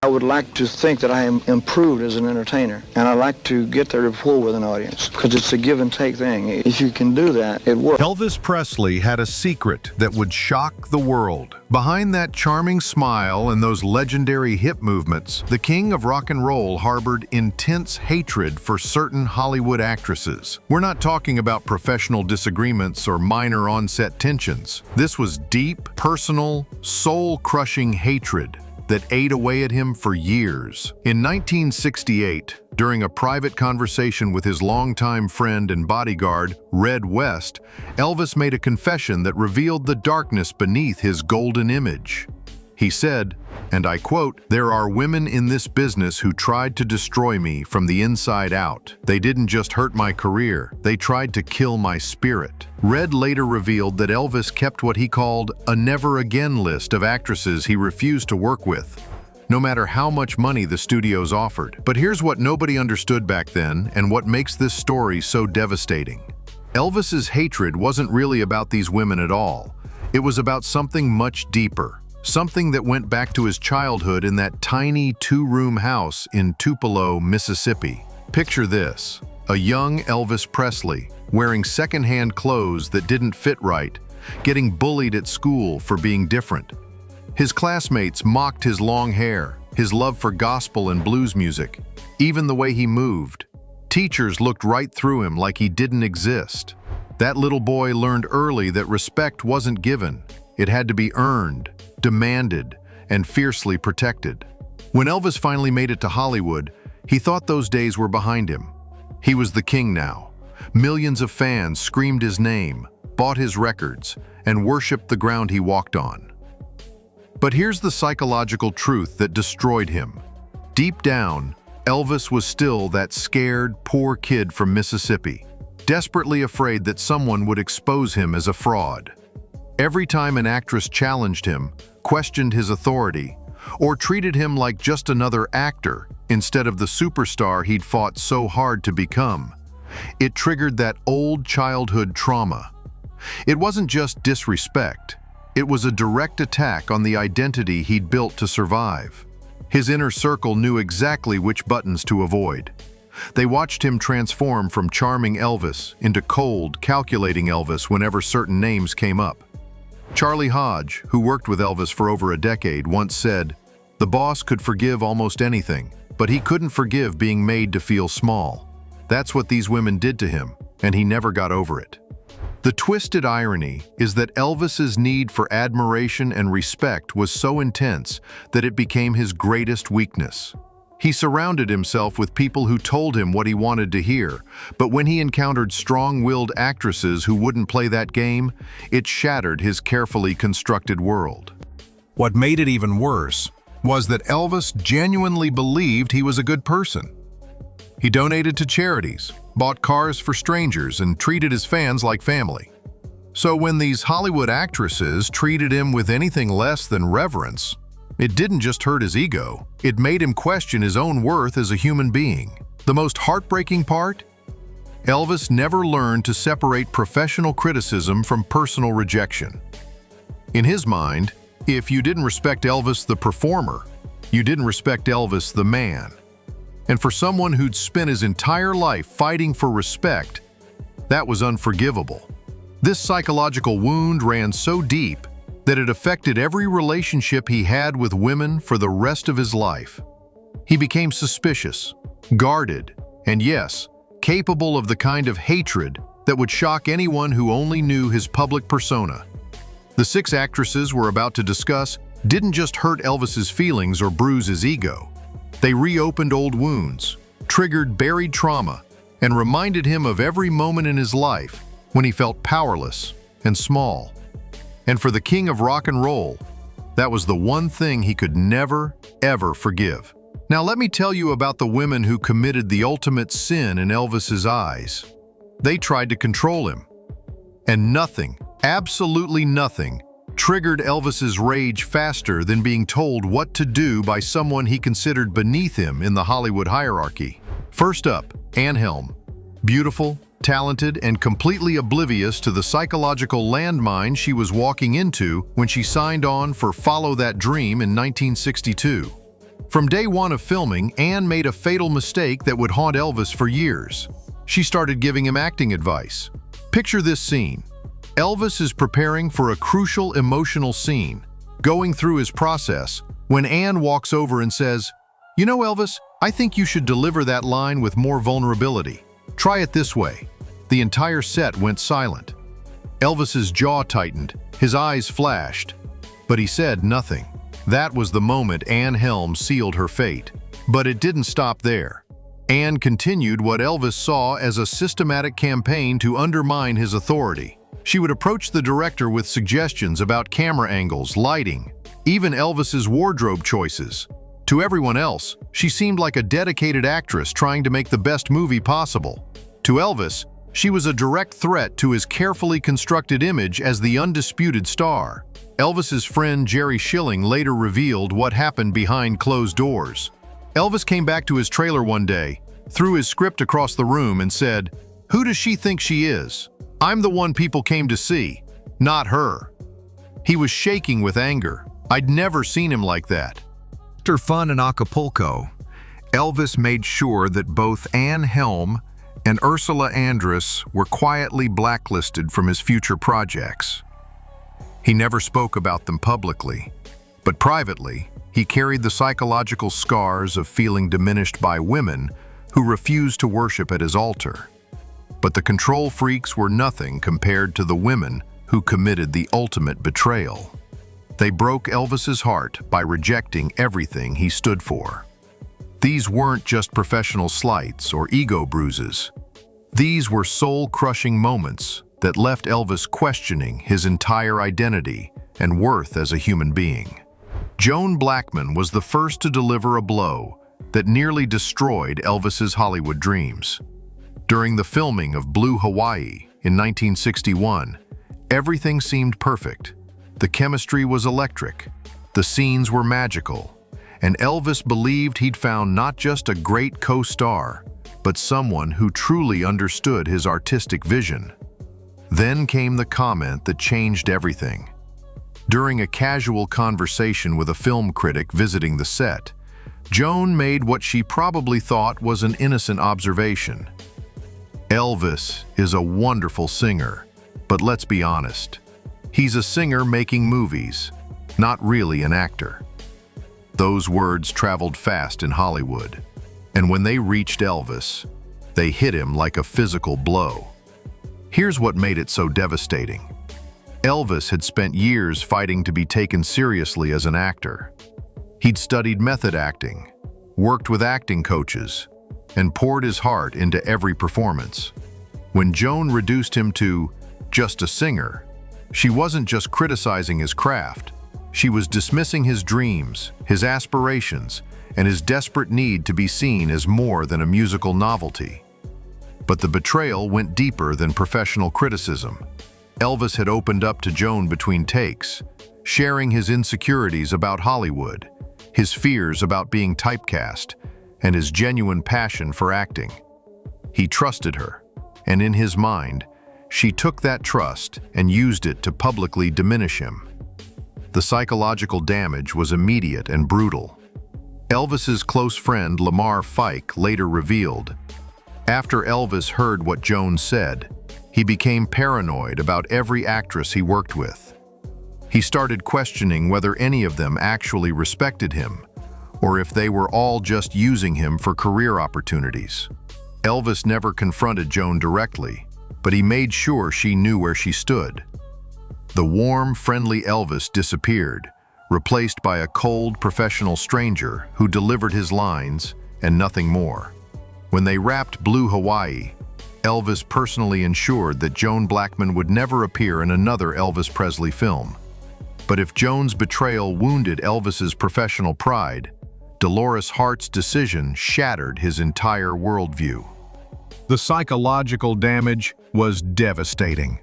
I would like to think that I am improved as an entertainer, and I like to get the rapport with an audience because it's a give and take thing. If you can do that, it works. Elvis Presley had a secret that would shock the world. Behind that charming smile and those legendary hip movements, the king of rock and roll harbored intense hatred for certain Hollywood actresses. We're not talking about professional disagreements or minor on-set tensions. This was deep, personal, soul-crushing hatred that ate away at him for years. In 1968, during a private conversation with his longtime friend and bodyguard, Red West, Elvis made a confession that revealed the darkness beneath his golden image. He said, and I quote, "There are women in this business who tried to destroy me from the inside out. They didn't just hurt my career, they tried to kill my spirit." Red later revealed that Elvis kept what he called a never again list of actresses he refused to work with, no matter how much money the studios offered. But here's what nobody understood back then and what makes this story so devastating. Elvis's hatred wasn't really about these women at all. It was about something much deeper. Something that went back to his childhood in that tiny two-room house in Tupelo, Mississippi. Picture this, a young Elvis Presley wearing secondhand clothes that didn't fit right, getting bullied at school for being different. His classmates mocked his long hair, his love for gospel and blues music, even the way he moved. Teachers looked right through him like he didn't exist. That little boy learned early that respect wasn't given. It had to be earned, demanded, and fiercely protected. When Elvis finally made it to Hollywood, he thought those days were behind him. He was the king now. Millions of fans screamed his name, bought his records, and worshipped the ground he walked on. But here's the psychological truth that destroyed him. Deep down, Elvis was still that scared, poor kid from Mississippi, desperately afraid that someone would expose him as a fraud. Every time an actress challenged him, questioned his authority, or treated him like just another actor instead of the superstar he'd fought so hard to become, it triggered that old childhood trauma. It wasn't just disrespect, it was a direct attack on the identity he'd built to survive. His inner circle knew exactly which buttons to avoid. They watched him transform from charming Elvis into cold, calculating Elvis whenever certain names came up. Charlie Hodge, who worked with Elvis for over a decade, once said, "The boss could forgive almost anything, but he couldn't forgive being made to feel small." That's what these women did to him, and he never got over it. The twisted irony is that Elvis's need for admiration and respect was so intense that it became his greatest weakness. He surrounded himself with people who told him what he wanted to hear, but when he encountered strong-willed actresses who wouldn't play that game, it shattered his carefully constructed world. What made it even worse was that Elvis genuinely believed he was a good person. He donated to charities, bought cars for strangers, and treated his fans like family. So when these Hollywood actresses treated him with anything less than reverence, it didn't just hurt his ego, it made him question his own worth as a human being. The most heartbreaking part? Elvis never learned to separate professional criticism from personal rejection. In his mind, if you didn't respect Elvis the performer, you didn't respect Elvis the man. And for someone who'd spent his entire life fighting for respect, that was unforgivable. This psychological wound ran so deep that it affected every relationship he had with women for the rest of his life. He became suspicious, guarded, and yes, capable of the kind of hatred that would shock anyone who only knew his public persona. The 6 actresses we're about to discuss didn't just hurt Elvis's feelings or bruise his ego. They reopened old wounds, triggered buried trauma, and reminded him of every moment in his life when he felt powerless and small. And for the king of rock and roll, that was the one thing he could never, ever forgive. Now let me tell you about the women who committed the ultimate sin in Elvis's eyes. They tried to control him. And nothing, absolutely nothing, triggered Elvis's rage faster than being told what to do by someone he considered beneath him in the Hollywood hierarchy. First up, Anne Helm. Beautiful, talented, and completely oblivious to the psychological landmine she was walking into when she signed on for Follow That Dream in 1962. From day one of filming, Ann made a fatal mistake that would haunt Elvis for years. She started giving him acting advice. Picture this scene. Elvis is preparing for a crucial emotional scene, going through his process, when Ann walks over and says, "You know, Elvis, I think you should deliver that line with more vulnerability. Try it this way." The entire set went silent. Elvis's jaw tightened, his eyes flashed, but he said nothing. That was the moment Ann Helms sealed her fate. But it didn't stop there. Ann continued what Elvis saw as a systematic campaign to undermine his authority. She would approach the director with suggestions about camera angles, lighting, even Elvis's wardrobe choices. To everyone else, she seemed like a dedicated actress trying to make the best movie possible. To Elvis, she was a direct threat to his carefully constructed image as the undisputed star. Elvis's friend Jerry Schilling later revealed what happened behind closed doors. Elvis came back to his trailer one day, threw his script across the room and said, "Who does she think she is? I'm the one people came to see, not her." He was shaking with anger. I'd never seen him like that. After fun in Acapulco, Elvis made sure that both Ann Helm and Ursula Andress were quietly blacklisted from his future projects. He never spoke about them publicly, but privately, he carried the psychological scars of feeling diminished by women who refused to worship at his altar. But the control freaks were nothing compared to the women who committed the ultimate betrayal. They broke Elvis's heart by rejecting everything he stood for. These weren't just professional slights or ego bruises. These were soul-crushing moments that left Elvis questioning his entire identity and worth as a human being. Joan Blackman was the first to deliver a blow that nearly destroyed Elvis's Hollywood dreams. During the filming of Blue Hawaii in 1961, everything seemed perfect. The chemistry was electric, the scenes were magical, and Elvis believed he'd found not just a great co-star, but someone who truly understood his artistic vision. Then came the comment that changed everything. During a casual conversation with a film critic visiting the set, Joan made what she probably thought was an innocent observation. "Elvis is a wonderful singer, but let's be honest. He's a singer making movies, not really an actor." Those words traveled fast in Hollywood, and when they reached Elvis, they hit him like a physical blow. Here's what made it so devastating. Elvis had spent years fighting to be taken seriously as an actor. He'd studied method acting, worked with acting coaches, and poured his heart into every performance. When Joan reduced him to just a singer, she wasn't just criticizing his craft. She was dismissing his dreams, his aspirations, and his desperate need to be seen as more than a musical novelty. But the betrayal went deeper than professional criticism. Elvis had opened up to Joan between takes, sharing his insecurities about Hollywood, his fears about being typecast, and his genuine passion for acting. He trusted her, and in his mind, she took that trust and used it to publicly diminish him. The psychological damage was immediate and brutal. Elvis's close friend Lamar Fike later revealed, after Elvis heard what Joan said, he became paranoid about every actress he worked with. He started questioning whether any of them actually respected him, or if they were all just using him for career opportunities. Elvis never confronted Joan directly, but he made sure she knew where she stood. The warm, friendly Elvis disappeared, replaced by a cold, professional stranger who delivered his lines and nothing more. When they wrapped Blue Hawaii, Elvis personally ensured that Joan Blackman would never appear in another Elvis Presley film. But if Joan's betrayal wounded Elvis's professional pride, Dolores Hart's decision shattered his entire worldview. The psychological damage was devastating.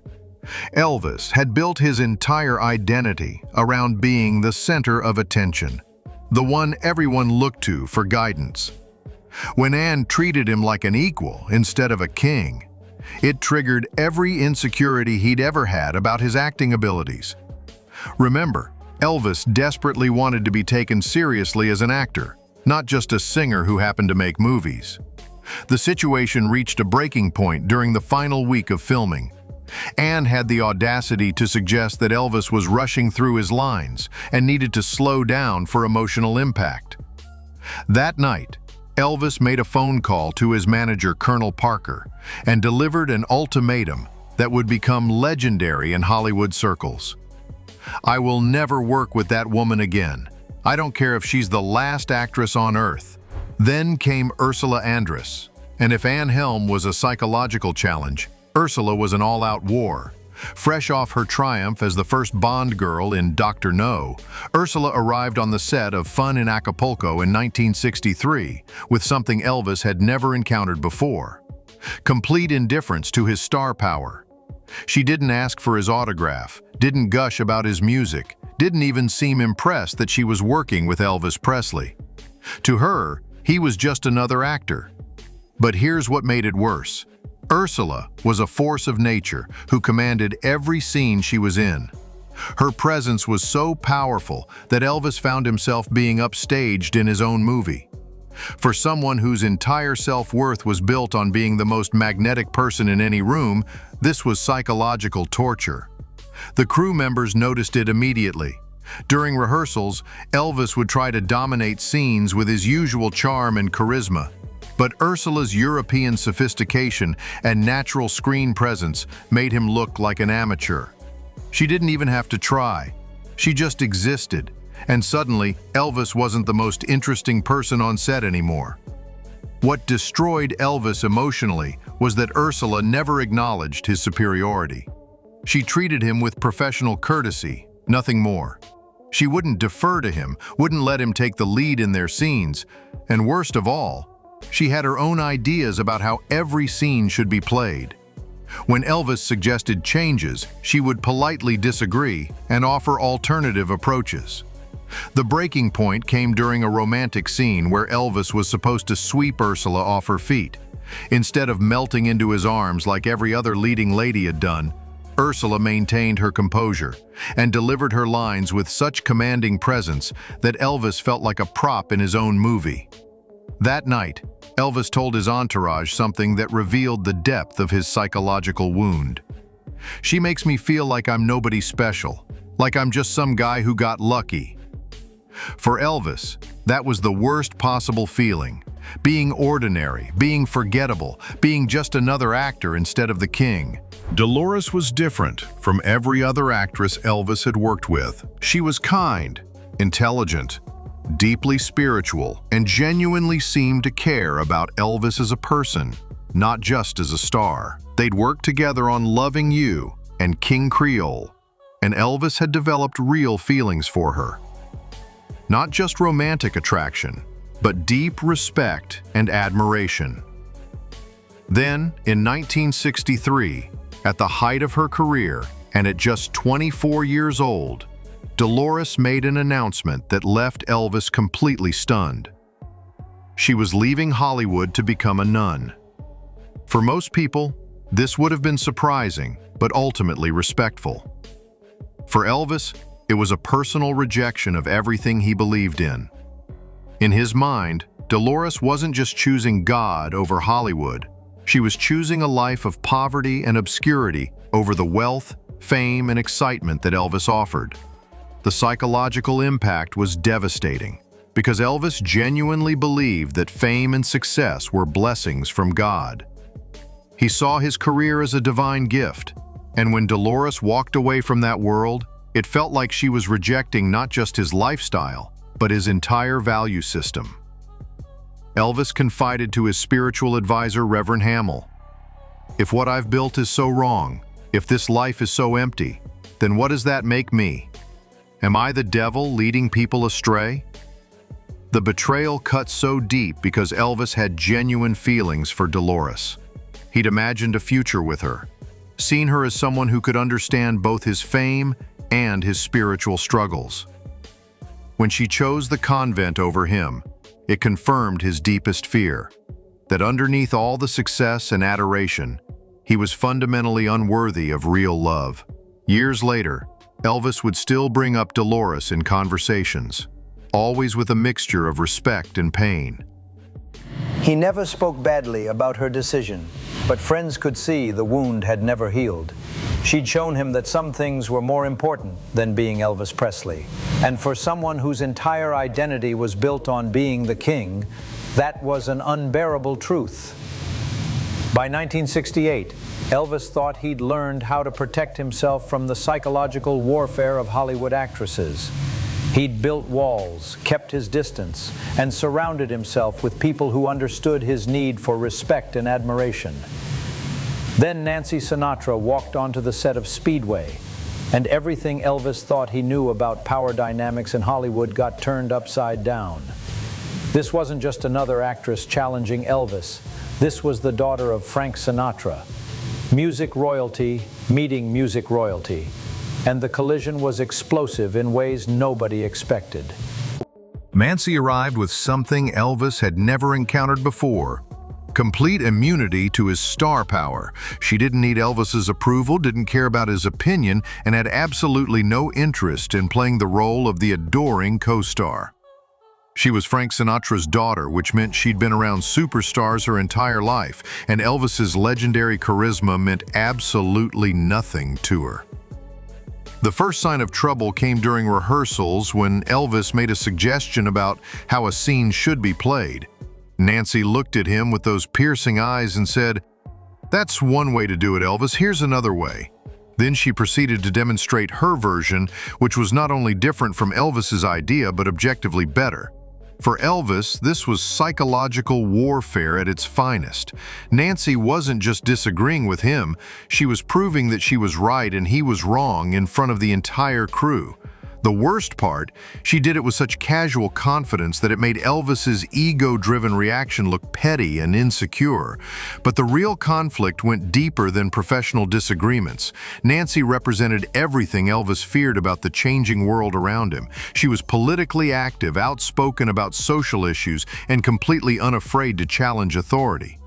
Elvis had built his entire identity around being the center of attention, the one everyone looked to for guidance. When Ann treated him like an equal instead of a king, it triggered every insecurity he'd ever had about his acting abilities. Remember, Elvis desperately wanted to be taken seriously as an actor, not just a singer who happened to make movies. The situation reached a breaking point during the final week of filming. Anne had the audacity to suggest that Elvis was rushing through his lines and needed to slow down for emotional impact. That night, Elvis made a phone call to his manager, Colonel Parker, and delivered an ultimatum that would become legendary in Hollywood circles. "I will never work with that woman again. I don't care if she's the last actress on earth." Then came Ursula Andress, and if Anne Helm was a psychological challenge, Ursula was an all-out war. Fresh off her triumph as the first Bond girl in Dr. No, Ursula arrived on the set of Fun in Acapulco in 1963 with something Elvis had never encountered before: complete indifference to his star power. She didn't ask for his autograph, didn't gush about his music, didn't even seem impressed that she was working with Elvis Presley. To her, he was just another actor. But here's what made it worse. Ursula was a force of nature who commanded every scene she was in. Her presence was so powerful that Elvis found himself being upstaged in his own movie. For someone whose entire self-worth was built on being the most magnetic person in any room, this was psychological torture. The crew members noticed it immediately. During rehearsals, Elvis would try to dominate scenes with his usual charm and charisma. But Ursula's European sophistication and natural screen presence made him look like an amateur. She didn't even have to try. She just existed, and suddenly Elvis wasn't the most interesting person on set anymore. What destroyed Elvis emotionally was that Ursula never acknowledged his superiority. She treated him with professional courtesy, nothing more. She wouldn't defer to him, wouldn't let him take the lead in their scenes, and worst of all, she had her own ideas about how every scene should be played. When Elvis suggested changes, she would politely disagree and offer alternative approaches. The breaking point came during a romantic scene where Elvis was supposed to sweep Ursula off her feet. Instead of melting into his arms like every other leading lady had done, Ursula maintained her composure and delivered her lines with such commanding presence that Elvis felt like a prop in his own movie. That night, Elvis told his entourage something that revealed the depth of his psychological wound. "She makes me feel like I'm nobody special, like I'm just some guy who got lucky." For Elvis, that was the worst possible feeling: being ordinary, being forgettable, being just another actor instead of the king. Dolores was different from every other actress Elvis had worked with. She was kind, intelligent, deeply spiritual, and genuinely seemed to care about Elvis as a person, not just as a star. They'd worked together on Loving You and King Creole, and Elvis had developed real feelings for her. Not just romantic attraction, but deep respect and admiration. Then, in 1963, at the height of her career and at just 24 years old, Dolores made an announcement that left Elvis completely stunned. She was leaving Hollywood to become a nun. For most people, this would have been surprising, but ultimately respectful. For Elvis, it was a personal rejection of everything he believed in. In his mind, Dolores wasn't just choosing God over Hollywood. She was choosing a life of poverty and obscurity over the wealth, fame, and excitement that Elvis offered. The psychological impact was devastating, because Elvis genuinely believed that fame and success were blessings from God. He saw his career as a divine gift, and when Dolores walked away from that world, it felt like she was rejecting not just his lifestyle, but his entire value system. Elvis confided to his spiritual advisor, Reverend Hamill, "If what I've built is so wrong, if this life is so empty, then what does that make me? Am I the devil leading people astray?" The betrayal cut so deep because Elvis had genuine feelings for Dolores. He'd imagined a future with her, seen her as someone who could understand both his fame and his spiritual struggles. When she chose the convent over him, it confirmed his deepest fear, that underneath all the success and adoration, he was fundamentally unworthy of real love. Years later, Elvis would still bring up Dolores in conversations, always with a mixture of respect and pain. He never spoke badly about her decision, but friends could see the wound had never healed. She'd shown him that some things were more important than being Elvis Presley. And for someone whose entire identity was built on being the king, that was an unbearable truth. By 1968, Elvis thought he'd learned how to protect himself from the psychological warfare of Hollywood actresses. He'd built walls, kept his distance, and surrounded himself with people who understood his need for respect and admiration. Then Nancy Sinatra walked onto the set of Speedway, and everything Elvis thought he knew about power dynamics in Hollywood got turned upside down. This wasn't just another actress challenging Elvis. This was the daughter of Frank Sinatra. Music royalty meeting music royalty. And the collision was explosive in ways nobody expected. Nancy arrived with something Elvis had never encountered before: complete immunity to his star power. She didn't need Elvis's approval, didn't care about his opinion, and had absolutely no interest in playing the role of the adoring co-star. She was Frank Sinatra's daughter, which meant she'd been around superstars her entire life, and Elvis's legendary charisma meant absolutely nothing to her. The first sign of trouble came during rehearsals when Elvis made a suggestion about how a scene should be played. Nancy looked at him with those piercing eyes and said, "That's one way to do it, Elvis. Here's another way." Then she proceeded to demonstrate her version, which was not only different from Elvis's idea, but objectively better. For Elvis, this was psychological warfare at its finest. Nancy wasn't just disagreeing with him, she was proving that she was right and he was wrong in front of the entire crew. The worst part, she did it with such casual confidence that it made Elvis's ego-driven reaction look petty and insecure. But the real conflict went deeper than professional disagreements. Nancy represented everything Elvis feared about the changing world around him. She was politically active, outspoken about social issues, and completely unafraid to challenge authority.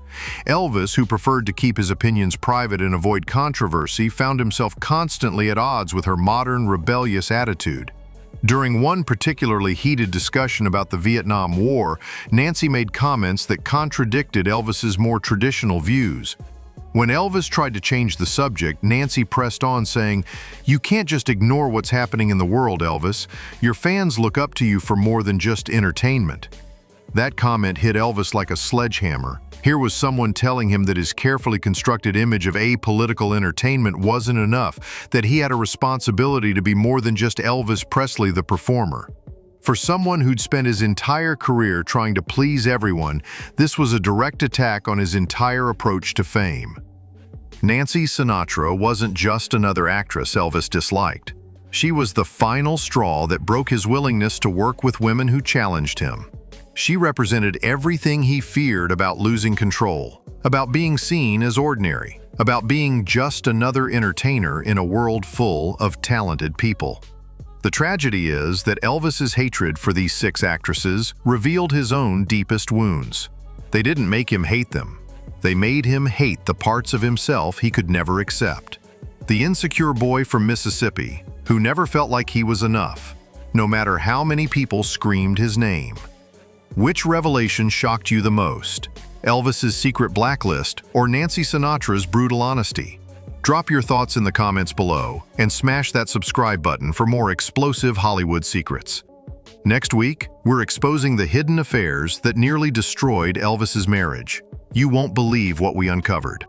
Elvis, who preferred to keep his opinions private and avoid controversy, found himself constantly at odds with her modern, rebellious attitude. During one particularly heated discussion about the Vietnam War, Nancy made comments that contradicted Elvis's more traditional views. When Elvis tried to change the subject, Nancy pressed on, saying, "You can't just ignore what's happening in the world, Elvis. Your fans look up to you for more than just entertainment." That comment hit Elvis like a sledgehammer. Here was someone telling him that his carefully constructed image of apolitical entertainment wasn't enough, that he had a responsibility to be more than just Elvis Presley the performer. For someone who'd spent his entire career trying to please everyone, this was a direct attack on his entire approach to fame. Nancy Sinatra wasn't just another actress Elvis disliked. She was the final straw that broke his willingness to work with women who challenged him. She represented everything he feared about losing control, about being seen as ordinary, about being just another entertainer in a world full of talented people. The tragedy is that Elvis's hatred for these 6 actresses revealed his own deepest wounds. They didn't make him hate them. They made him hate the parts of himself he could never accept. The insecure boy from Mississippi, who never felt like he was enough, no matter how many people screamed his name. Which revelation shocked you the most? Elvis's secret blacklist or Nancy Sinatra's brutal honesty? Drop your thoughts in the comments below and smash that subscribe button for more explosive Hollywood secrets. Next week, we're exposing the hidden affairs that nearly destroyed Elvis's marriage. You won't believe what we uncovered.